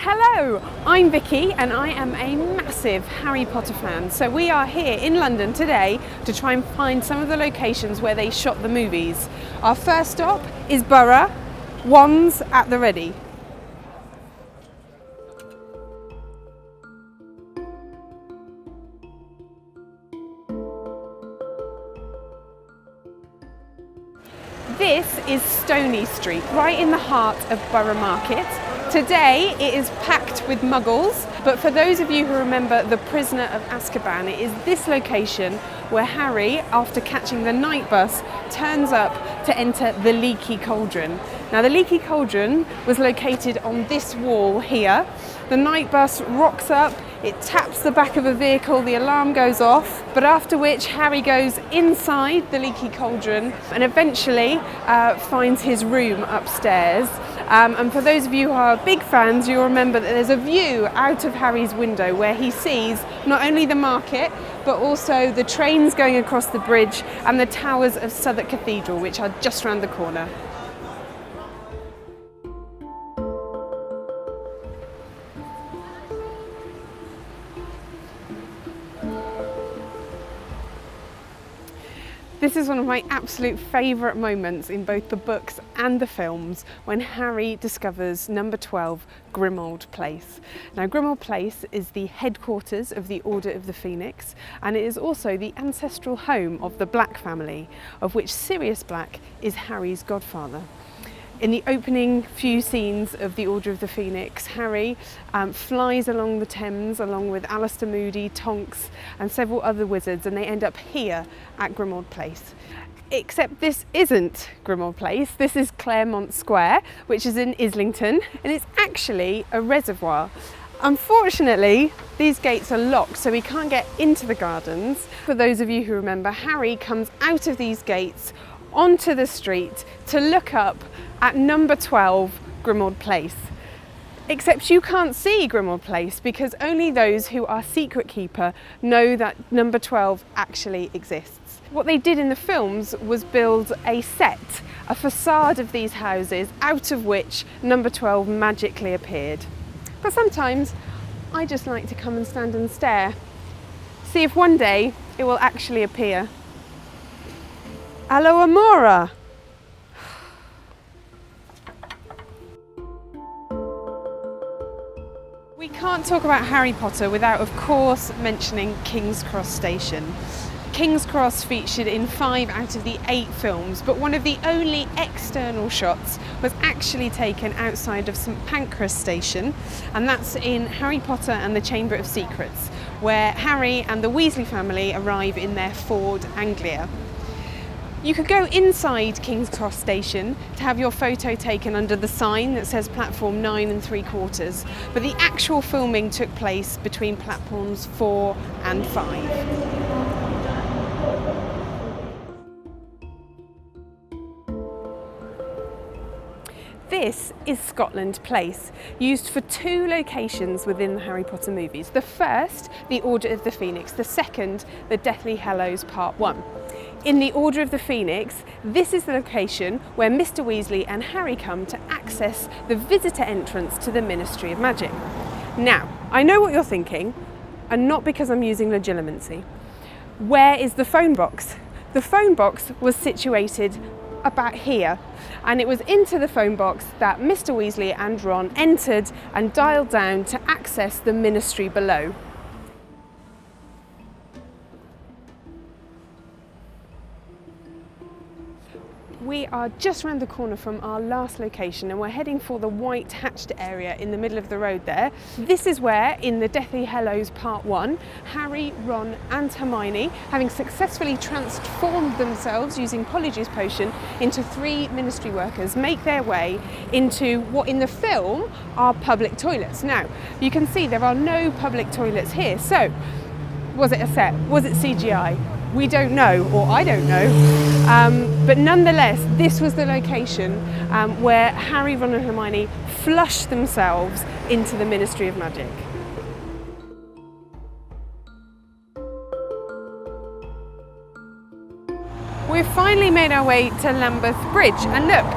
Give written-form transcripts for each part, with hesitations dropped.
Hello, I'm Vicky and I am a massive Harry Potter fan. So we are here in London today to try and find some of the locations where they shot the movies. Our first stop is Borough, wands at the ready. This is Stony Street, right in the heart of Borough Market. Today it is packed with muggles, but for those of you who remember The Prisoner of Azkaban, it is this location where Harry, after catching the night bus, turns up to enter the Leaky Cauldron. Now the Leaky Cauldron was located on this wall here. The night bus rocks up, it taps the back of a vehicle, the alarm goes off, but after which Harry goes inside the Leaky Cauldron and eventually finds his room upstairs. And for those of you who are big fans, you'll remember that there's a view out of Harry's window where he sees not only the market, but also the trains going across the bridge and the towers of Southwark Cathedral, which are just round the corner. This is one of my absolute favourite moments in both the books and the films when Harry discovers number 12, Grimmauld Place. Now Grimmauld Place is the headquarters of the Order of the Phoenix, and it is also the ancestral home of the Black family, of which Sirius Black is Harry's godfather. In the opening few scenes of the Order of the Phoenix, Harry flies along the Thames along with Alistair Moody, Tonks and several other wizards, and they end up here at Grimmauld Place. Except this isn't Grimmauld Place, this is Claremont Square, which is in Islington, and it's actually a reservoir. Unfortunately, these gates are locked, so we can't get into the gardens. For those of you who remember, Harry comes out of these gates onto the street to look up at number 12, Grimmauld Place. Except you can't see Grimmauld Place because only those who are secret keeper know that number 12 actually exists. What they did in the films was build a set, a facade of these houses out of which number 12 magically appeared. But sometimes I just like to come and stand and stare, see if one day it will actually appear. Allo Amora! We can't talk about Harry Potter without, of course, mentioning King's Cross Station. King's Cross featured in 5 out of the 8 films, but one of the only external shots was actually taken outside of St Pancras Station, and that's in Harry Potter and the Chamber of Secrets, where Harry and the Weasley family arrive in their Ford Anglia. You could go inside King's Cross Station to have your photo taken under the sign that says platform 9 3/4, but the actual filming took place between platforms 4 and 5. This is Scotland Place, used for 2 locations within the Harry Potter movies. The first, the Order of the Phoenix, the second, the Deathly Hallows Part 1. In the Order of the Phoenix, this is the location where Mr Weasley and Harry come to access the visitor entrance to the Ministry of Magic. Now, I know what you're thinking, and not because I'm using legilimency. Where is the phone box? The phone box was situated about here, and it was into the phone box that Mr Weasley and Ron entered and dialed down to access the ministry below. We are just round the corner from our last location and we're heading for the white hatched area in the middle of the road there. This is where, in the Deathly Hallows Part 1, Harry, Ron and Hermione, having successfully transformed themselves using Polyjuice Potion into 3 ministry workers, make their way into what in the film are public toilets. Now, you can see there are no public toilets here, so was it a set? Was it CGI? We don't know, or I don't know, but nonetheless this was the location where Harry, Ron and Hermione flushed themselves into the Ministry of Magic. We've finally made our way to Lambeth Bridge, and look,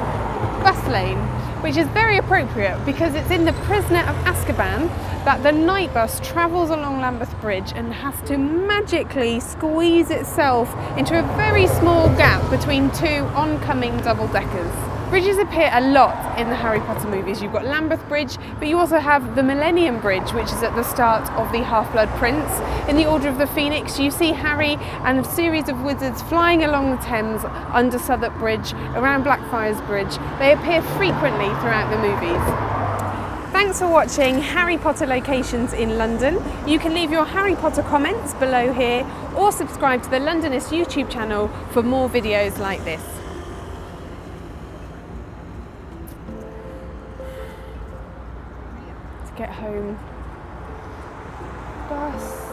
bus lane, which is very appropriate because it's in The Prisoner of Azkaban Azkaban that the night bus travels along Lambeth Bridge and has to magically squeeze itself into a very small gap between two oncoming double-deckers. Bridges appear a lot in the Harry Potter movies. You've got Lambeth Bridge, but you also have the Millennium Bridge, which is at the start of the Half-Blood Prince. In the Order of the Phoenix, you see Harry and a series of wizards flying along the Thames, under Southwark Bridge, around Blackfriars Bridge. They appear frequently throughout the movies. Thanks for watching Harry Potter locations in London. You can leave your Harry Potter comments below here or subscribe to the Londonist YouTube channel for more videos like this. Get home. Bus.